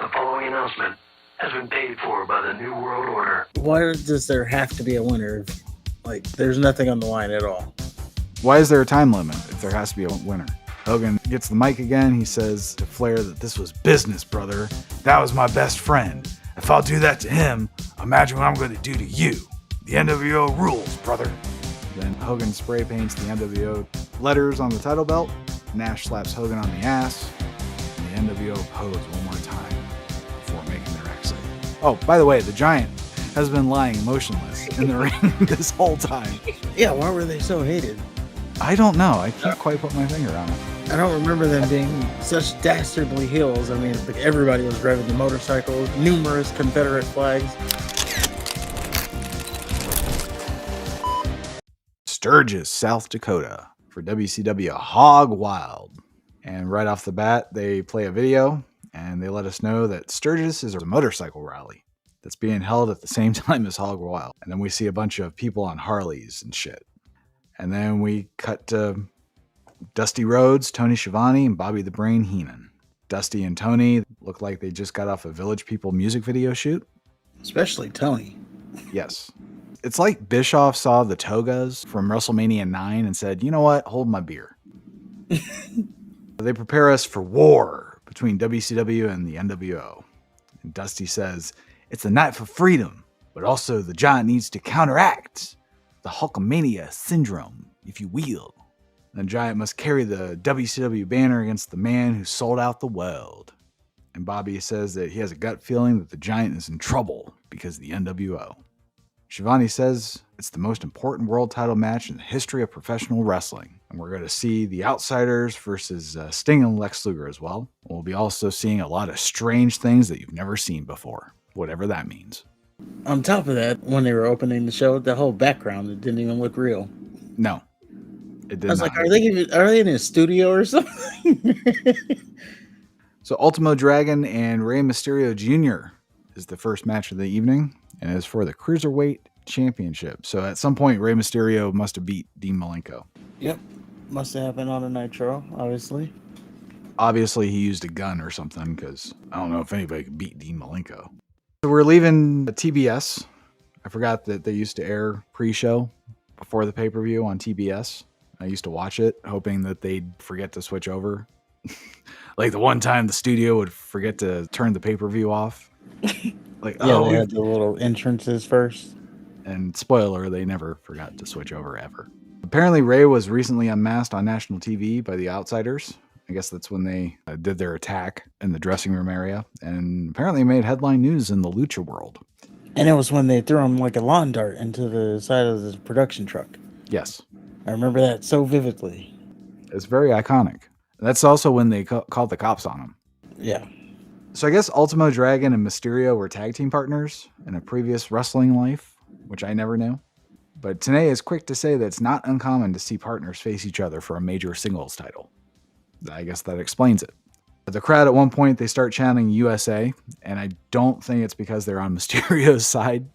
The following announcement has been paid for by the New World Order. Why does there have to be a winner? Like, there's nothing on the line at all. Why is there a time limit if there has to be a winner? Hogan gets the mic again. He says to Flair that this was business, brother. That was my best friend. If I'll do that to him, imagine what I'm going to do to you. The NWO rules, brother. Then Hogan spray paints the NWO letters on the title belt. Nash slaps Hogan on the ass. And the NWO pose one more time before making their exit. Oh, by the way, the Giant has been lying motionless in the ring this whole time. Yeah, why were they so hated? I don't know. I can't quite put my finger on it. I don't remember them being such dastardly heels. I mean, like, everybody was driving the motorcycles, numerous Confederate flags. Sturgis, South Dakota for WCW Hog Wild. And right off the bat, they play a video and they let us know that Sturgis is a motorcycle rally that's being held at the same time as Hog Wild. And then we see a bunch of people on Harleys and shit. And then we cut to Dusty Rhodes, Tony Schiavone, and Bobby the Brain Heenan. Dusty and Tony look like they just got off a Village People music video shoot. Especially Tony. Yes. It's like Bischoff saw the togas from WrestleMania 9 and said, you know what, hold my beer. They prepare us for war between WCW and the NWO. And Dusty says, it's a night for freedom, but also the Giant needs to counteract the Hulkamania syndrome, if you will. The Giant must carry the WCW banner against the man who sold out the world. And Bobby says that he has a gut feeling that the Giant is in trouble because of the NWO. Schiavone says it's the most important world title match in the history of professional wrestling. And we're going to see the Outsiders versus Sting and Lex Luger as well. We'll be also seeing a lot of strange things that you've never seen before, whatever that means. On top of that, when they were opening the show, the whole background, it didn't even look real. No, it did not. I was like, are they in a studio or something? So Ultimo Dragon and Rey Mysterio Jr. is the first match of the evening, and is for the Cruiserweight Championship. So at some point, Rey Mysterio must have beat Dean Malenko. Yep. Must have happened on a Nitro, obviously. Obviously, he used a gun or something, because I don't know if anybody could beat Dean Malenko. So we're leaving TBS. I forgot that they used to air pre-show before the pay-per-view on TBS. I used to watch it, hoping that they'd forget to switch over. Like the one time the studio would forget to turn the pay-per-view off. Like, yeah, they had the little entrances first. And spoiler, they never forgot to switch over ever. Apparently, Rey was recently unmasked on national TV by the Outsiders. I guess that's when they did their attack in the dressing room area, and apparently made headline news in the lucha world. And it was when they threw him like a lawn dart into the side of the production truck. Yes. I remember that so vividly. It's very iconic. That's also when they called the cops on him. Yeah. So I guess Ultimo Dragon and Mysterio were tag team partners in a previous wrestling life, which I never knew. But Tenay is quick to say that it's not uncommon to see partners face each other for a major singles title. I guess that explains it. The crowd at one point, they start chanting USA, and I don't think it's because they're on Mysterio's side.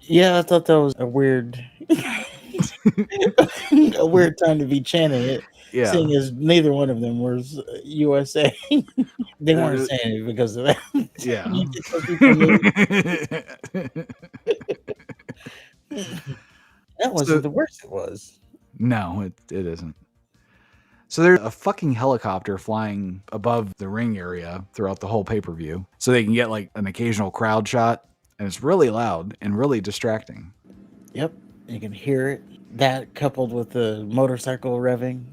Yeah, I thought that was a weird a weird time to be chanting it. Yeah. Seeing as neither one of them was USA. They weren't saying it because of that. Yeah. That wasn't the worst it was. No, it isn't. So there's a fucking helicopter flying above the ring area throughout the whole pay-per-view. So they can get like an occasional crowd shot. And it's really loud and really distracting. Yep. You can hear it. That coupled with the motorcycle revving.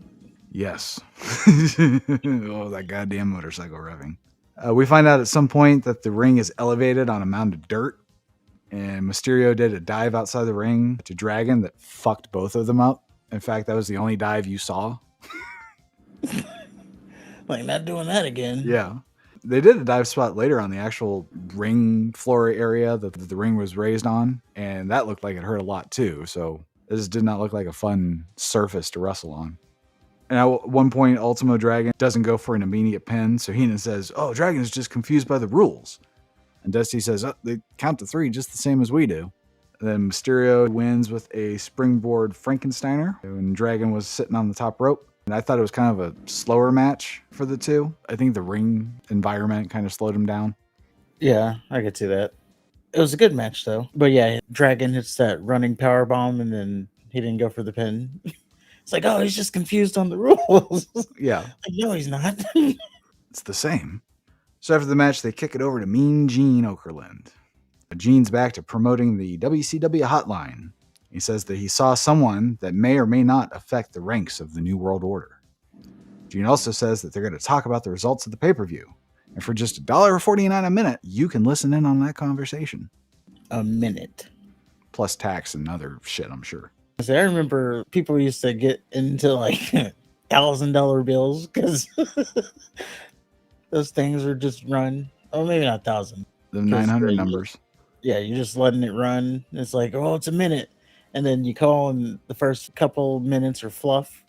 Yes. Oh, that goddamn motorcycle revving. We find out at some point that the ring is elevated on a mound of dirt. And Mysterio did a dive outside the ring to Dragon that fucked both of them up. In fact, that was the only dive you saw. Like, not doing that again. Yeah. They did a dive spot later on the actual ring floor area that the ring was raised on. And that looked like it hurt a lot too. So this did not look like a fun surface to wrestle on. And at one point, Ultimo Dragon doesn't go for an immediate pin. So Heenan says, oh, Dragon is just confused by the rules. And Dusty says, oh, they count to 3 just the same as we do. And then Mysterio wins with a springboard Frankensteiner. And Dragon was sitting on the top rope. And I thought it was kind of a slower match for the two. I think the ring environment kind of slowed him down. Yeah, I could see that. It was a good match though. But yeah, Dragon hits that running power bomb and then he didn't go for the pin. It's like, oh, he's just confused on the rules. Yeah, Like, no, he's not. it's the same. So after the match, they kick it over to Mean Gene Okerlund. Gene's back to promoting the WCW hotline. He says that he saw someone that may or may not affect the ranks of the New World Order. Gene also says that they're going to talk about the results of the pay-per-view. And for just $1.49 a minute, you can listen in on that conversation. A minute. Plus tax and other shit, I'm sure. I remember people used to get into like $1,000 bills because those things are just run. Oh, maybe not 1,000. The 900 numbers. You're just letting it run. It's like, oh, it's a minute. And then you call and the first couple minutes are fluff.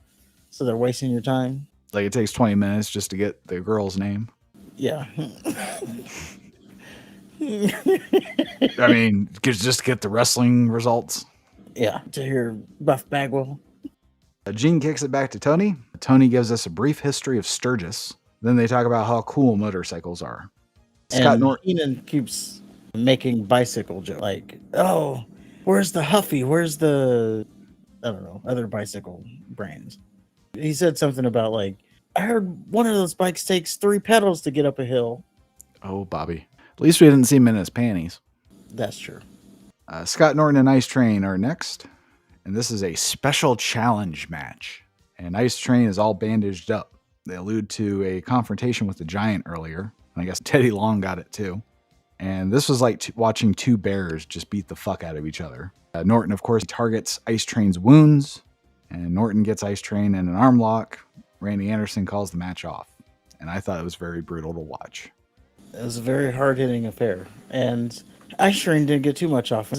So they're wasting your time. Like it takes 20 minutes just to get the girl's name. Yeah. I mean, just to get the wrestling results. Yeah, to hear Buff Bagwell. Gene kicks it back to Tony. Tony gives us a brief history of Sturgis. Then they talk about how cool motorcycles are. Scott Norton keeps making bicycle jokes. Like, oh, where's the Huffy? Where's the, I don't know, other bicycle brands? He said something about like, I heard one of those bikes takes 3 pedals to get up a hill. Oh, Bobby. At least we didn't see him in his panties. That's true. Scott Norton and Ice Train are next. And this is a special challenge match. And Ice Train is all bandaged up. They allude to a confrontation with the Giant earlier. And I guess Teddy Long got it too. And this was like watching two bears just beat the fuck out of each other. Norton, of course, targets Ice Train's wounds. And Norton gets Ice Train in an arm lock. Randy Anderson calls the match off. And I thought it was very brutal to watch. It was a very hard-hitting affair. And Ice Train didn't get too much off.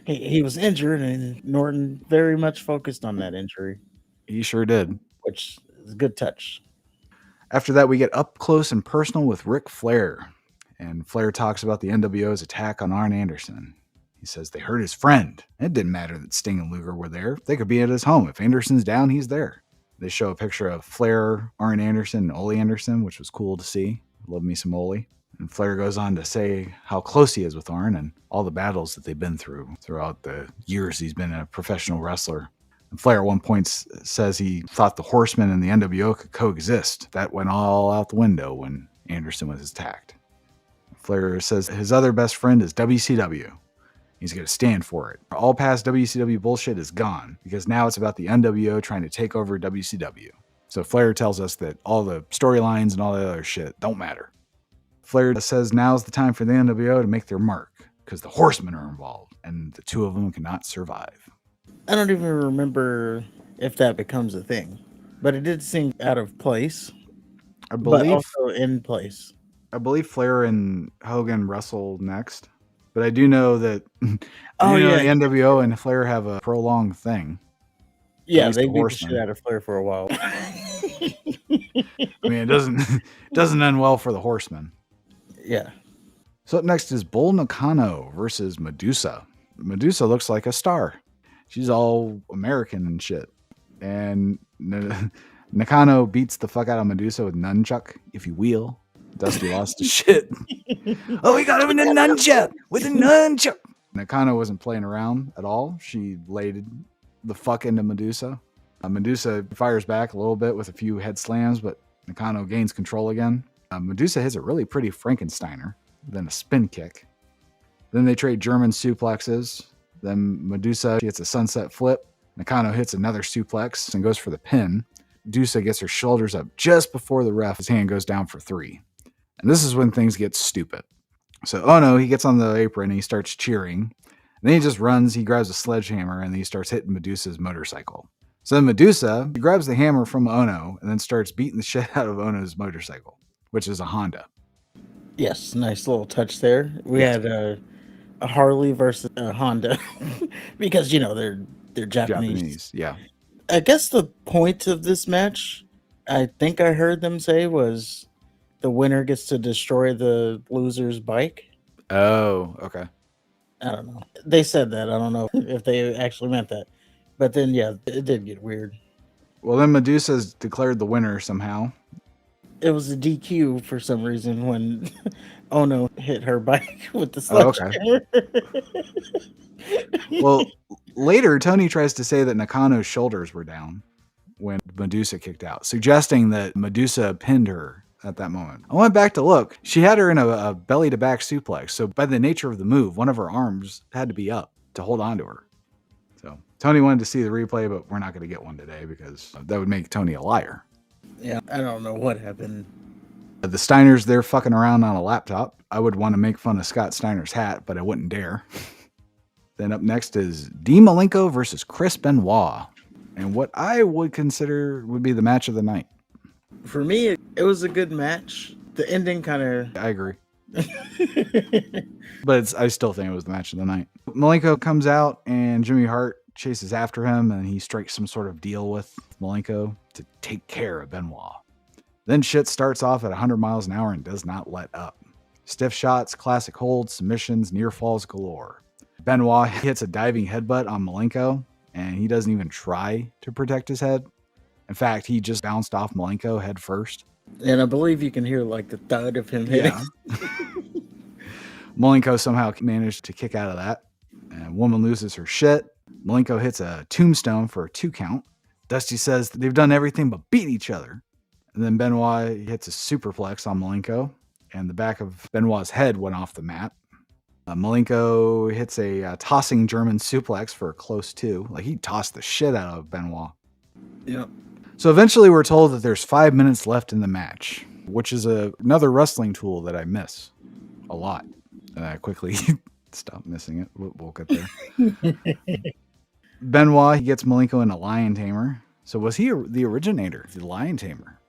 He was injured, and Norton very much focused on that injury. He sure did. Which is a good touch. After that, we get up close and personal with Ric Flair. And Flair talks about the NWO's attack on Arn Anderson. He says they hurt his friend. It didn't matter that Sting and Luger were there. They could be at his home. If Anderson's down, he's there. They show a picture of Flair, Arn Anderson, and Ole Anderson, which was cool to see. Love me some Ole. And Flair goes on to say how close he is with Arn and all the battles that they've been throughout the years he's been a professional wrestler. And Flair at one point says he thought the Horsemen and the NWO could coexist. That went all out the window when Anderson was attacked. Flair says his other best friend is WCW. He's going to stand for it. All past WCW bullshit is gone because now it's about the NWO trying to take over WCW. So Flair tells us that all the storylines and all the other shit don't matter. Flair says now's the time for the NWO to make their mark because the Horsemen are involved and the two of them cannot survive. I don't even remember if that becomes a thing, but it did seem out of place. I believe, but also in place. I believe Flair and Hogan wrestle next, but I do know that the NWO and Flair have a prolonged thing. Yeah, they beat the shit out of Flair for a while. I mean, it doesn't end well for the Horsemen. Yeah. So up next is Bull Nakano versus Medusa. Medusa looks like a star. She's all American and shit. And Nakano beats the fuck out of Medusa with nunchuck, if you will. Dusty lost his shit. Oh, we got him in a nunchuck with a nunchuck. Nakano wasn't playing around at all. She laid the fuck into Medusa. Medusa fires back a little bit with a few head slams, but Nakano gains control again. Medusa hits a really pretty Frankensteiner, then a spin kick. Then they trade German suplexes. Then Medusa gets a sunset flip. Nakano hits another suplex and goes for the pin. Medusa gets her shoulders up just before the ref's hand goes down for 3. And this is when things get stupid. So Ono, he gets on the apron and he starts cheering. And then he just runs, he grabs a sledgehammer, and then he starts hitting Medusa's motorcycle. So then Medusa, he grabs the hammer from Ono and then starts beating the shit out of Ono's motorcycle, which is a Honda. Yes, nice little touch there. We had a Harley versus a Honda because, they're Japanese. Yeah. I guess the point of this match, I think I heard them say, was the winner gets to destroy the loser's bike. Oh, okay. I don't know. They said that. I don't know if they actually meant that. But then, yeah, it did get weird. Well, then Medusa's declared the winner somehow. It was a DQ for some reason when Ono hit her bike with the Oh, okay. sledgehammer. Well, later, Tony tries to say that Nakano's shoulders were down when Medusa kicked out, suggesting that Medusa pinned her at that moment. I went back to look. She had her in a belly-to-back suplex, so by the nature of the move, one of her arms had to be up to hold on to her. So Tony wanted to see the replay, but we're not going to get one today because that would make Tony a liar. Yeah, I don't know what happened. The Steiners, they're fucking around on a laptop. I would want to make fun of Scott Steiner's hat, but I wouldn't dare. Then up next is Dean Malenko versus Chris Benoit, and what I would consider would be the match of the night. For me, it was a good match. The ending kind of... I agree. But I still think it was the match of the night. Malenko comes out and Jimmy Hart chases after him and he strikes some sort of deal with Malenko to take care of Benoit. Then shit starts off at 100 miles an hour and does not let up. Stiff shots, classic holds, submissions, near falls galore. Benoit hits a diving headbutt on Malenko and he doesn't even try to protect his head. In fact, he just bounced off Malenko head first. And I believe you can hear like the thud of him hitting. Yeah. Malenko somehow managed to kick out of that. And woman loses her shit. Malenko hits a tombstone for a 2 count. Dusty says they've done everything but beat each other. And then Benoit hits a superplex on Malenko. And the back of Benoit's head went off the mat. Malenko hits a tossing German suplex for a close 2. Like he tossed the shit out of Benoit. Yep. So eventually we're told that there's 5 minutes left in the match, which is another wrestling tool that I miss a lot. And I quickly stopped missing it. We'll get there. Benoit, he gets Malenko in a lion tamer. So was he the originator, the lion tamer?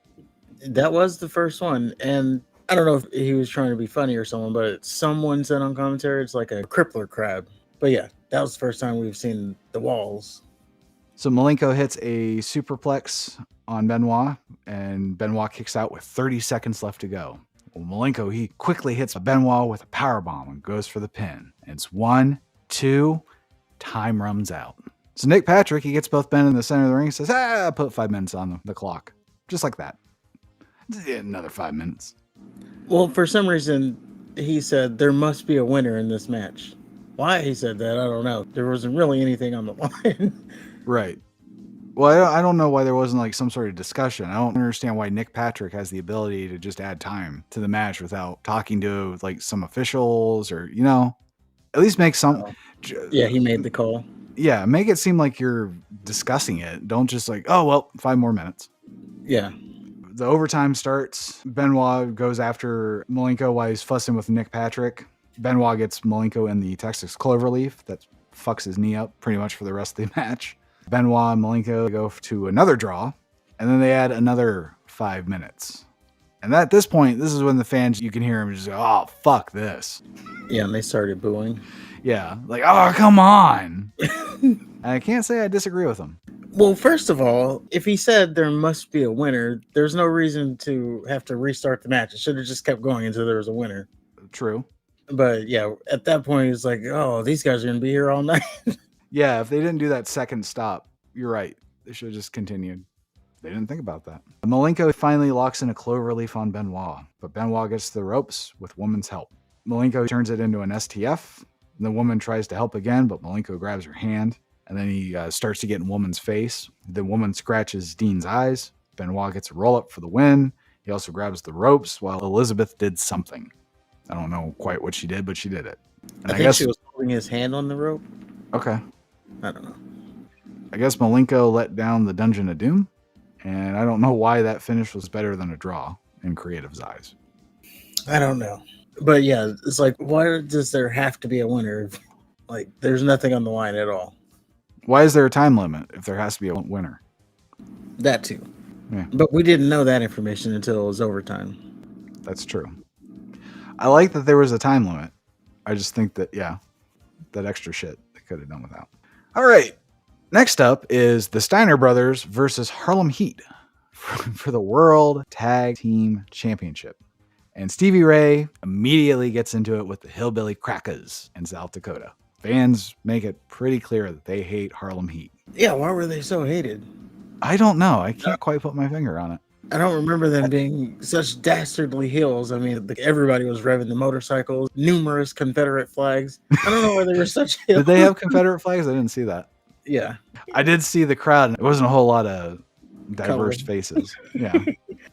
That was the first one. And I don't know if he was trying to be funny or someone, but someone said on commentary it's like a crippler crab. But yeah, that was the first time we've seen the walls. So Malenko hits a superplex on Benoit, and Benoit kicks out with 30 seconds left to go. Well, Malenko, he quickly hits Benoit with a powerbomb and goes for the pin. It's 1, 2, time runs out. So Nick Patrick, he gets both men in the center of the ring and says, put 5 minutes on the clock. Just like that. Another 5 minutes. Well, for some reason, he said there must be a winner in this match. Why he said that, I don't know. There wasn't really anything on the line. Right. Well, I don't know why there wasn't like some sort of discussion. I don't understand why Nick Patrick has the ability to just add time to the match without talking to like some officials or, at least make some. Yeah, he made the call. Yeah, make it seem like you're discussing it. Don't just like, 5 more minutes. Yeah. The overtime starts. Benoit goes after Malenko while he's fussing with Nick Patrick. Benoit gets Malenko in the Texas Cloverleaf. That fucks his knee up pretty much for the rest of the match. Benoit and Malenko go to another draw, and then they add another 5 minutes. And at this point, this is when the fans, you can hear them just go, oh, fuck this. Yeah, and they started booing. Yeah, like, oh, come on. And I can't say I disagree with them. Well, first of all, if he said there must be a winner, there's no reason to have to restart the match. It should have just kept going until there was a winner. True. But yeah, at that point, it's like, oh, these guys are going to be here all night. Yeah, if they didn't do that second stop, you're right. They should have just continued. They didn't think about that. Malenko finally locks in a cloverleaf on Benoit, but Benoit gets to the ropes with woman's help. Malenko turns it into an STF. The woman tries to help again, but Malenko grabs her hand, and then he starts to get in woman's face. The woman scratches Dean's eyes. Benoit gets a roll-up for the win. He also grabs the ropes while Elizabeth did something. I don't know quite what she did, but she did it. And I think she was holding his hand on the rope. Okay. I don't know. I guess Malenko let down the Dungeon of Doom, and I don't know why that finish was better than a draw in Creative's eyes. I don't know. But yeah, it's like, why does there have to be a winner? Like, there's nothing on the line at all. Why is there a time limit if there has to be a winner? That too. Yeah. But we didn't know that information until it was overtime. That's true. I like that there was a time limit. I just think that, that extra shit they could have done without. All right. Next up is the Steiner Brothers versus Harlem Heat for the World Tag Team Championship. And Stevie Ray immediately gets into it with the Hillbilly Crackers in South Dakota. Fans make it pretty clear that they hate Harlem Heat. Yeah, why were they so hated? I don't know. I can't quite put my finger on it. I don't remember them being such dastardly heels. I mean, everybody was revving the motorcycles, numerous Confederate flags. I don't know why they were such heels. Did they have Confederate flags? I didn't see that. Yeah. I did see the crowd. It wasn't a whole lot of diverse Colored. faces. Yeah.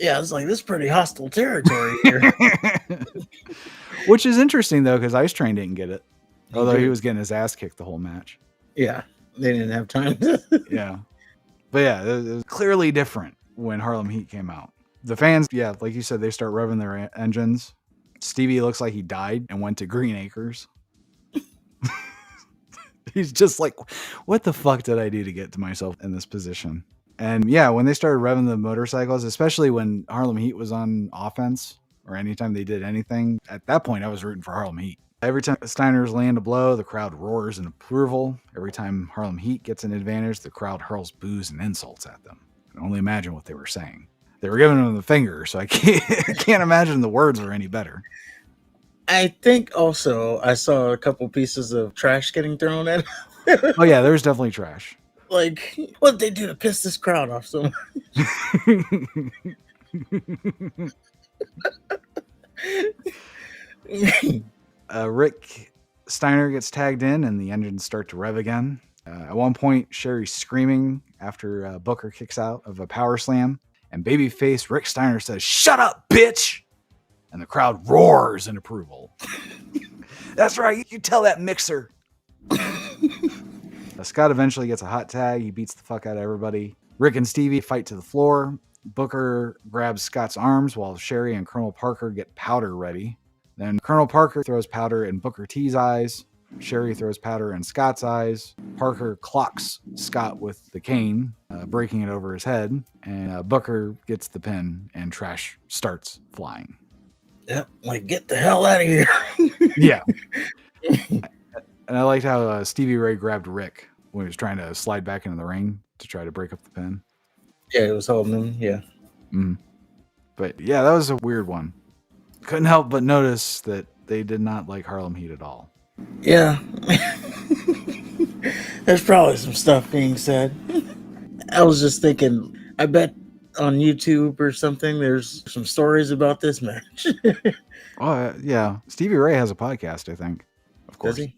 Yeah, it's like, this is pretty hostile territory here. Which is interesting, though, because Ice Train didn't get it. Although he did. was getting his ass kicked the whole match. Yeah, they didn't have time. Yeah. But yeah, it was clearly different when Harlem Heat came out. The fans, yeah, like you said, they start revving their engines. Stevie looks like he died and went to Green Acres. He's just like, what the fuck did I do to get to myself in this position? And yeah, when they started revving the motorcycles, especially when Harlem Heat was on offense or anytime they did anything, at that point I was rooting for Harlem Heat. Every time Steiners land a blow, the crowd roars in approval. Every time Harlem Heat gets an advantage, the crowd hurls boos and insults at them. I can only imagine what they were saying. They were giving them the finger, so I can't imagine the words were any better. I think also I saw a couple pieces of trash getting thrown at. Oh yeah, there was definitely trash. Like, what did they do to piss this crowd off so much? Rick Steiner gets tagged in and the engines start to rev again. At one point, Sherry's screaming after Booker kicks out of a power slam, and babyface Rick Steiner says, "Shut up, bitch!" And the crowd roars in approval. That's right, you tell that mixer. Scott eventually gets a hot tag. He beats the fuck out of everybody. Rick and Stevie fight to the floor. Booker grabs Scott's arms while Sherry and Colonel Parker get powder ready. Then Colonel Parker throws powder in Booker T's eyes. Sherry throws powder in Scott's eyes. Parker clocks Scott with the cane, breaking it over his head. And Booker gets the pin and trash starts flying. Yep, like, get the hell out of here. Yeah. And I liked how Stevie Ray grabbed Rick when he was trying to slide back into the ring to try to break up the pin. Yeah, it was holding him, yeah. Mm. But yeah, that was a weird one. Couldn't help but notice that they did not like Harlem Heat at all. Yeah. There's probably some stuff being said. I was just thinking, I bet on YouTube or something there's some stories about this match. Oh, yeah. Stevie Ray has a podcast, I think. Of course. Does he?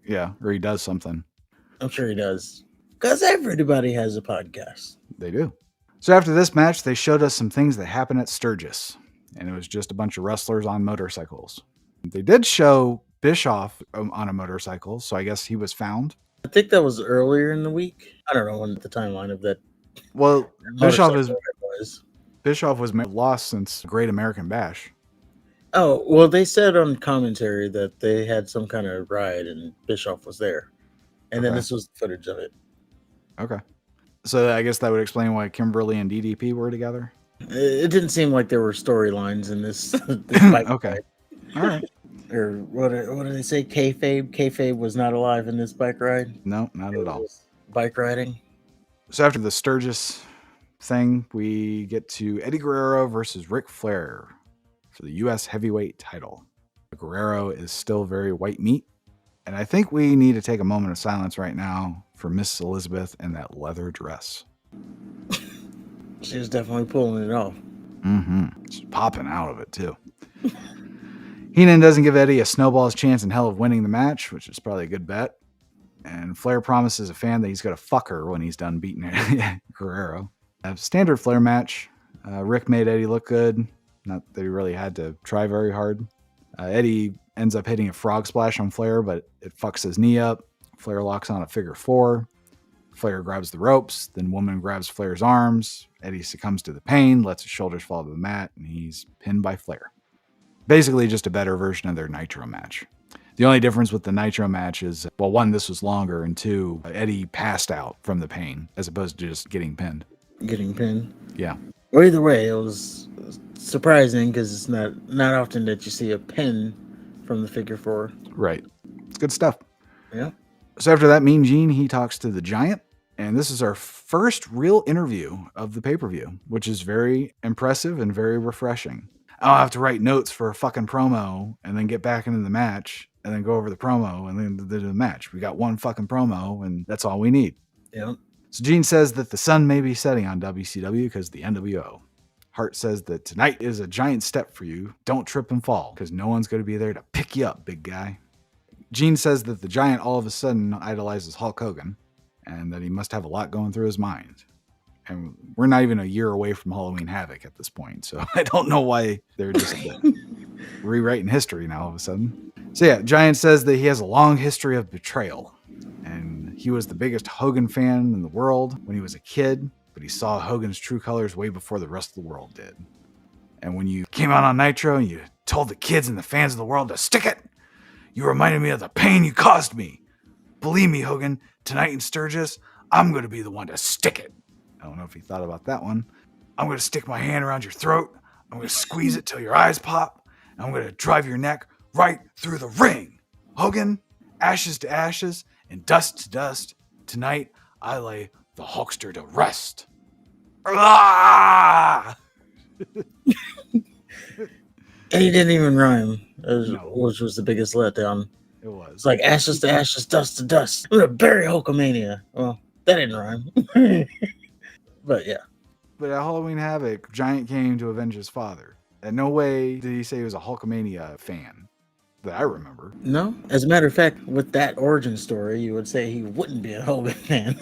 Yeah, or he does something. I'm sure he does. Because everybody has a podcast. They do. So after this match, they showed us some things that happened at Sturgis. And it was just a bunch of wrestlers on motorcycles. They did show Bischoff on a motorcycle, so I guess he was found. I think that was earlier in the week. I don't know when the timeline of that. Well, Bischoff was. was lost since Great American Bash. Oh, well, they said on commentary that they had some kind of ride and Bischoff was there. And then this was the footage of it. Okay. So I guess that would explain why Kimberly and DDP were together. It didn't seem like there were storylines in this bike okay. ride. All right. Or what do they say? Kayfabe? Kayfabe was not alive in this bike ride? No, not at all. Bike riding? So after the Sturgis thing, we get to Eddie Guerrero versus Ric Flair for the U.S. heavyweight title. Guerrero is still very white meat. And I think we need to take a moment of silence right now for Miss Elizabeth in that leather dress. She was definitely pulling it off. Mm-hmm. She's popping out of it, too. Heenan doesn't give Eddie a snowball's chance in hell of winning the match, which is probably a good bet. And Flair promises a fan that he's going to fuck her when he's done beating Guerrero. A standard Flair match. Rick made Eddie look good. Not that he really had to try very hard. Eddie ends up hitting a frog splash on Flair, but it fucks his knee up. Flair locks on a figure four. Flair grabs the ropes. Then Woman grabs Flair's arms. Eddie succumbs to the pain, lets his shoulders fall to the mat, and he's pinned by Flair. Basically just a better version of their Nitro match. The only difference with the Nitro match is, well, one, this was longer, and two, Eddie passed out from the pain as opposed to just getting pinned. Getting pinned? Yeah. Well, either way, it was surprising because it's not often that you see a pin from the figure four. Right. It's good stuff. Yeah. So after that, Mean Gene, he talks to the Giant, and this is our first real interview of the pay-per-view, which is very impressive and very refreshing. I'll have to write notes for a fucking promo and then get back into the match and then go over the promo and then do the match. We got one fucking promo and that's all we need. Yeah. So Gene says that the sun may be setting on WCW because the NWO. Hart says that tonight is a giant step for you. Don't trip and fall, because no one's going to be there to pick you up, big guy. Gene says that the Giant all of a sudden idolizes Hulk Hogan, and that he must have a lot going through his mind. And we're not even a year away from Halloween Havoc at this point, so I don't know why they're just rewriting history now all of a sudden. So yeah, Giant says that he has a long history of betrayal, and he was the biggest Hogan fan in the world when he was a kid, but he saw Hogan's true colors way before the rest of the world did. And when you came out on Nitro and you told the kids and the fans of the world to stick it, you reminded me of the pain you caused me. Believe me, Hogan, tonight in Sturgis, I'm going to be the one to stick it. I don't know if he thought about that one. I'm going to stick my hand around your throat. I'm going to squeeze it till your eyes pop. And I'm going to drive your neck right through the ring. Hogan, ashes to ashes and dust to dust. Tonight, I lay the Hulkster to rest. Ah! And he didn't even rhyme, which was the biggest letdown. It was. It's like ashes to ashes, dust to dust. I'm going to bury Hulkamania. Well, that didn't rhyme. But yeah. But at Halloween Havoc, Giant came to avenge his father. In no way did he say he was a Hulkamania fan that I remember. No. As a matter of fact, with that origin story, you would say he wouldn't be a Hogan fan.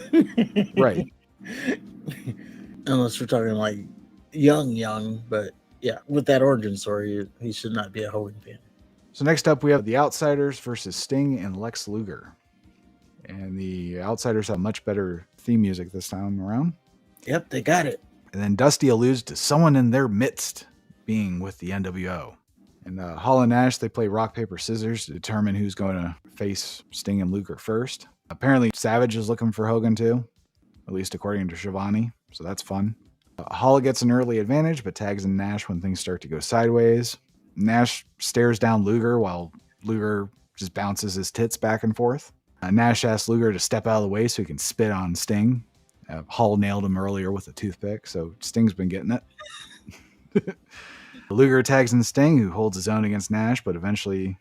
Right. Unless we're talking like young. But yeah, with that origin story, he should not be a Hogan fan. So next up, we have the Outsiders versus Sting and Lex Luger. And the Outsiders have much better theme music this time around. Yep, they got it. And then Dusty alludes to someone in their midst being with the NWO. And Hall and Nash, they play rock, paper, scissors to determine who's going to face Sting and Luger first. Apparently, Savage is looking for Hogan too, at least according to Shivani. So that's fun. Hall gets an early advantage, but tags in Nash when things start to go sideways. Nash stares down Luger while Luger just bounces his tits back and forth. Nash asks Luger to step out of the way so he can spit on Sting. Hall nailed him earlier with a toothpick, so Sting's been getting it. Luger tags in Sting, who holds his own against Nash, but eventually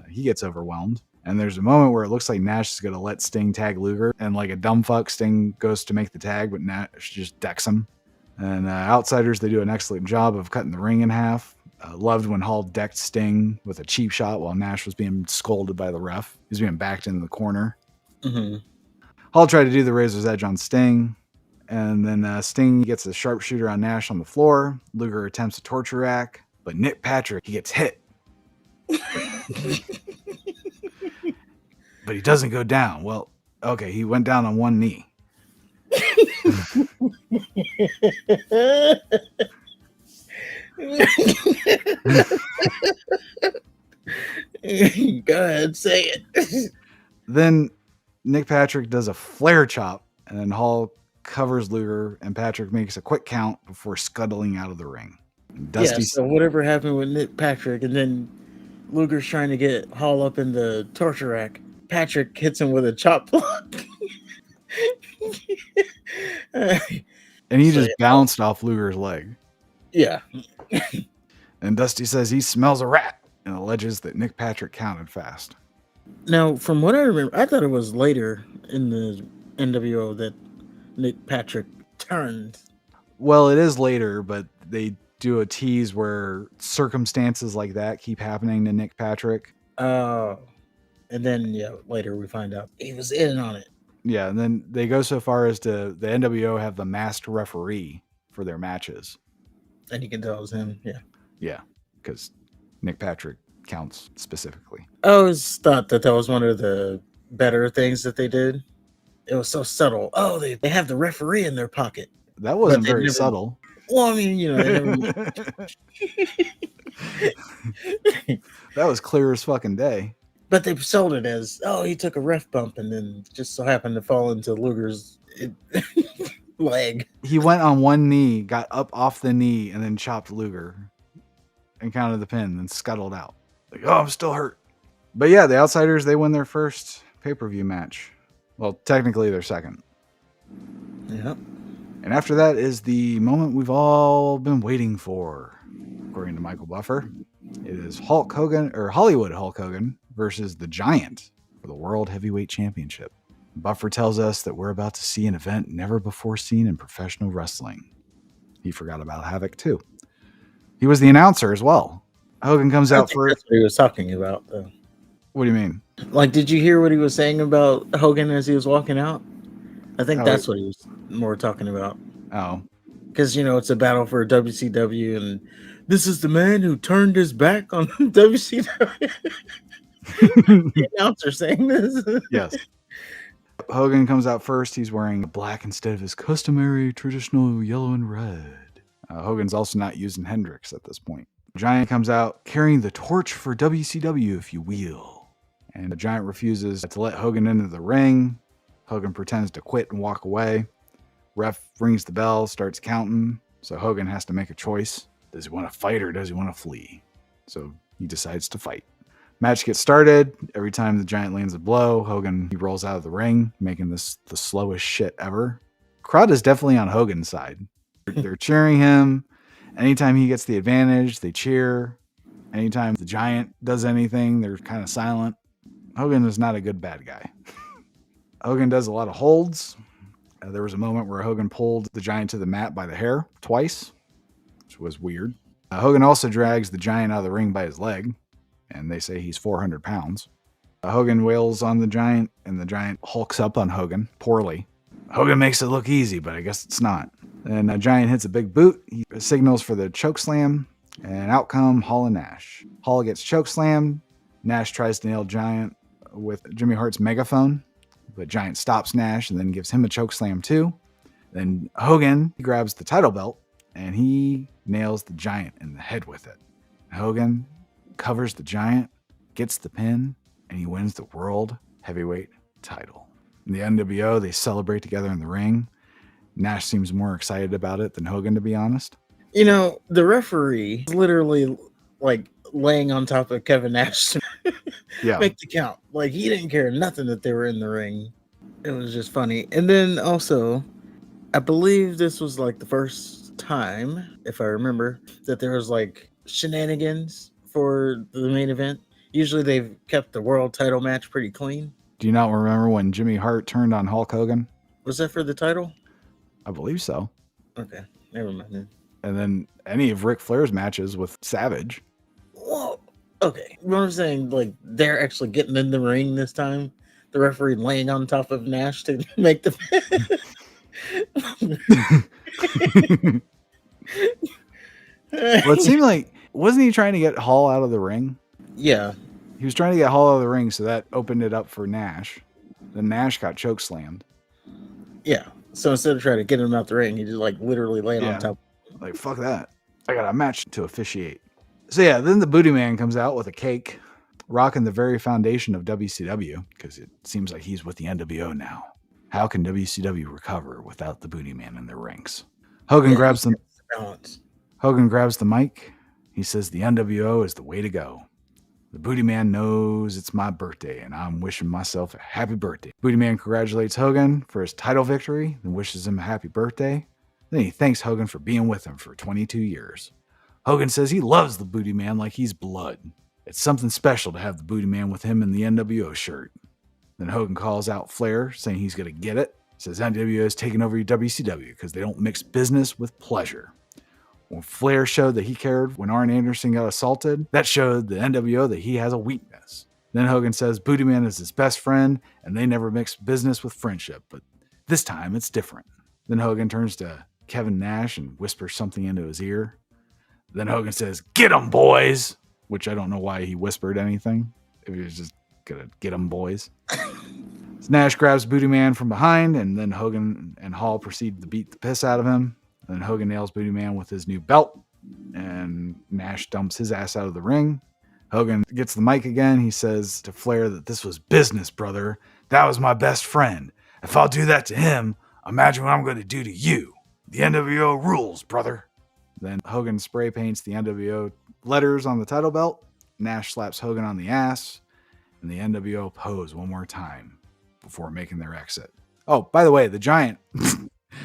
he gets overwhelmed. And there's a moment where it looks like Nash is going to let Sting tag Luger, and like a dumb fuck, Sting goes to make the tag, but Nash just decks him. And Outsiders, they do an excellent job of cutting the ring in half. Loved when Hall decked Sting with a cheap shot while Nash was being scolded by the ref. He was being backed into the corner. Mm-hmm. Hall tried to do the razor's edge on Sting. And then Sting gets a sharpshooter on Nash on the floor. Luger attempts a torture rack, but Nick Patrick, he gets hit. But he doesn't go down. Well, okay, he went down on one knee. Go ahead, say it. Then Nick Patrick does a flare chop, and then Hall covers Luger, and Patrick makes a quick count before scuttling out of the ring. Dusty, so whatever happened with Nick Patrick, and then Luger's trying to get Hall up in the torture rack. Patrick hits him with a chop block. and he just bounced off Luger's leg. Yeah. And Dusty says he smells a rat and alleges that Nick Patrick counted fast. Now, from what I remember, I thought it was later in the NWO that Nick Patrick turned. Well, it is later, but they do a tease where circumstances like that keep happening to Nick Patrick. Oh. And then, later we find out he was in on it. Yeah, and then they go so far as to the NWO have the masked referee for their matches. And you can tell it was him, yeah. Yeah, because Nick Patrick counts specifically. I always thought that was one of the better things that they did. It was so subtle. Oh, they have the referee in their pocket. That wasn't very subtle. Well, I mean, that was clear as fucking day. But they sold it as, he took a ref bump and then just so happened to fall into Luger's leg. He went on one knee, got up off the knee, and then chopped Luger and counted the pin, and scuttled out. Like, I'm still hurt. But yeah, the Outsiders, they win their first pay-per-view match. Well, technically their second. Yep. And after that is the moment we've all been waiting for, according to Michael Buffer. It is Hulk Hogan, or Hollywood Hulk Hogan, versus the Giant for the World Heavyweight Championship. Buffer tells us that we're about to see an event never before seen in professional wrestling. He forgot about Havoc too. He was the announcer as well. Hogan comes I out think first. that's what he was talking about, though. What do you mean? Like, did you hear what he was saying about Hogan as he was walking out? I think Oh, that's what he was more talking about. Oh, Because, it's a battle for WCW, and this is the man who turned his back on WCW. The announcer saying this. yes. Hogan comes out first. He's wearing black instead of his customary traditional yellow and red. Hogan's also not using Hendrix at this point. Giant comes out carrying the torch for WCW, if you will. And the Giant refuses to let Hogan into the ring. Hogan pretends to quit and walk away. Ref rings the bell, starts counting. So Hogan has to make a choice. Does he want to fight or does he want to flee? So he decides to fight. Match gets started. Every time the Giant lands a blow, he rolls out of the ring, making this the slowest shit ever. Crowd is definitely on Hogan's side. They're cheering him. Anytime he gets the advantage, they cheer. Anytime the Giant does anything, they're kind of silent. Hogan is not a good bad guy. Hogan does a lot of holds. There was a moment where Hogan pulled the Giant to the mat by the hair twice, which was weird. Hogan also drags the Giant out of the ring by his leg, and they say he's 400 pounds. Hogan wails on the Giant, and the Giant hulks up on Hogan poorly. Hogan makes it look easy, but I guess it's not. And a Giant hits a big boot. He signals for the choke slam, and out come Hall and Nash. Hall gets choke slammed. Nash tries to nail Giant with Jimmy Hart's megaphone, but Giant stops Nash and then gives him a choke slam too. Then Hogan grabs the title belt and he nails the Giant in the head with it. Hogan covers the Giant, gets the pin, and he wins the World Heavyweight title. In the NWO, they celebrate together in the ring. Nash seems more excited about it than Hogan, to be honest. The referee literally like laying on top of Kevin Nash to make the count. Like, he didn't care nothing that they were in the ring. It was just funny. And then also, I believe this was like the first time, if I remember, that there was like shenanigans for the main event. Usually they've kept the world title match pretty clean. Do you not remember when Jimmy Hart turned on Hulk Hogan? Was that for the title? I believe so. Okay, never mind. And then any of Ric Flair's matches with Savage. Whoa. Okay, what I'm saying, like, they're actually getting in the ring this time. The referee laying on top of Nash to make the. Well, it seemed like, wasn't he trying to get Hall out of the ring? Yeah. He was trying to get Hall out of the ring, so that opened it up for Nash. Then Nash got choke slammed. Yeah. So instead of trying to get him out the ring, he just like literally laying on top. Like, fuck that. I got a match to officiate. So yeah, then the Booty Man comes out with a cake, rocking the very foundation of WCW, because it seems like he's with the NWO now. How can WCW recover without the Booty Man in their ranks? Hogan grabs the mic. He says the NWO is the way to go. The Booty Man knows it's my birthday, and I'm wishing myself a happy birthday. Booty Man congratulates Hogan for his title victory and wishes him a happy birthday. Then he thanks Hogan for being with him for 22 years. Hogan says he loves the Booty Man like he's blood. It's something special to have the Booty Man with him in the NWO shirt. Then Hogan calls out Flair, saying he's going to get it. Says NWO is taking over WCW because they don't mix business with pleasure. When Flair showed that he cared when Arn Anderson got assaulted, that showed the NWO that he has a weakness. Then Hogan says Booty Man is his best friend and they never mix business with friendship, but this time it's different. Then Hogan turns to Kevin Nash and whispers something into his ear. Then Hogan says, "Get 'em, boys," which I don't know why he whispered anything. If he was just gonna get 'em, boys. So Nash grabs Booty Man from behind, and then Hogan and Hall proceed to beat the piss out of him. Then Hogan nails Booty Man with his new belt, and Nash dumps his ass out of the ring. Hogan gets the mic again. He says to Flair that this was business, brother. That was my best friend. If I'll do that to him, imagine what I'm going to do to you. The NWO rules, brother. Then Hogan spray paints the NWO letters on the title belt. Nash slaps Hogan on the ass, and the NWO pose one more time before making their exit. Oh, by the way, the Giant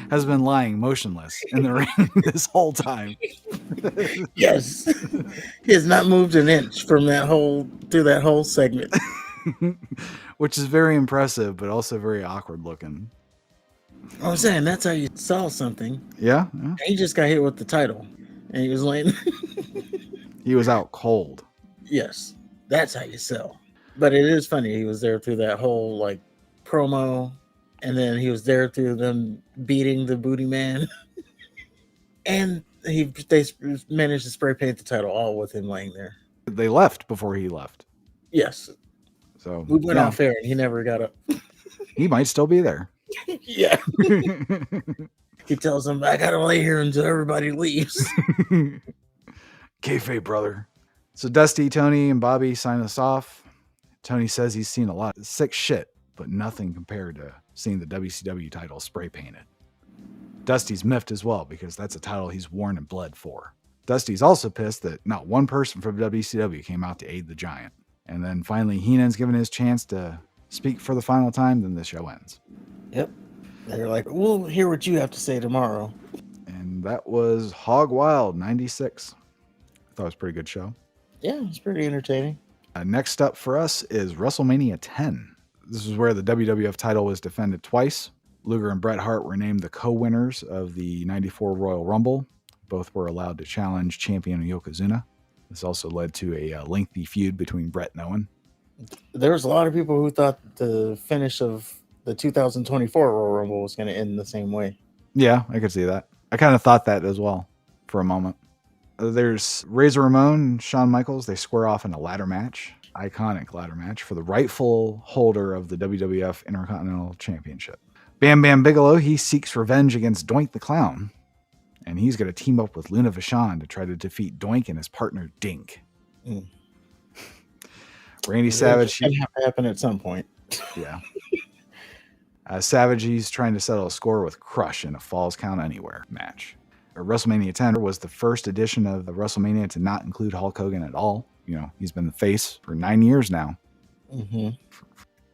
has been lying motionless in the ring this whole time. Yes. He has not moved an inch through that whole segment. Which is very impressive, but also very awkward looking. I'm saying that's how you saw something. Yeah. He just got hit with the title. and he was laying. He was out cold. Yes, that's how you sell. But it is funny. He was there through that whole like promo, and then he was there through them beating the Booty Man, and they managed to spray paint the title all with him laying there. They left before he left. Yes, So we went off air, and he never got up. He might still be there. Yeah. He tells him, I gotta lay here until everybody leaves. Kayfabe, brother. So Dusty, Tony, and Bobby sign us off. Tony says he's seen a lot of sick shit, but nothing compared to seeing the WCW title spray painted. Dusty's miffed as well because that's a title he's worn and bled for. Dusty's also pissed that not one person from WCW came out to aid the Giant. And then finally Heenan's given his chance to speak for the final time, then the show ends. Yep. They're like, we'll hear what you have to say tomorrow. And that was Hog Wild 96. I thought it was a pretty good show. Yeah, it's pretty entertaining. Next up for us is WrestleMania 10. This is where the WWF title was defended twice. Luger and Bret Hart were named the co-winners of the 94 Royal Rumble. Both were allowed to challenge champion Yokozuna. This also led to a lengthy feud between Bret and Owen. There was a lot of people who thought the finish of the 2024 Royal Rumble was going to end the same way. Yeah, I could see that. I kind of thought that as well for a moment. There's Razor Ramon and Shawn Michaels. They square off in a ladder match. Iconic ladder match for the rightful holder of the WWF Intercontinental Championship. Bam Bam Bigelow, he seeks revenge against Doink the Clown. And he's going to team up with Luna Vachon to try to defeat Doink and his partner Dink. Randy Savage. It's going to have to happen at some point. Yeah. Savage, he's trying to settle a score with Crush in a Falls Count Anywhere match. WrestleMania 10 was the first edition of the WrestleMania to not include Hulk Hogan at all. You know, he's been the face for 9 years now. Mm-hmm.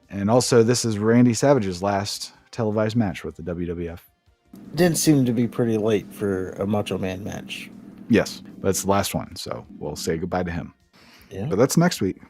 And also, this is Randy Savage's last televised match with the WWF. Did seem to be pretty late for a Macho Man match. Yes, but it's the last one, so we'll say goodbye to him. Yeah. But that's next week.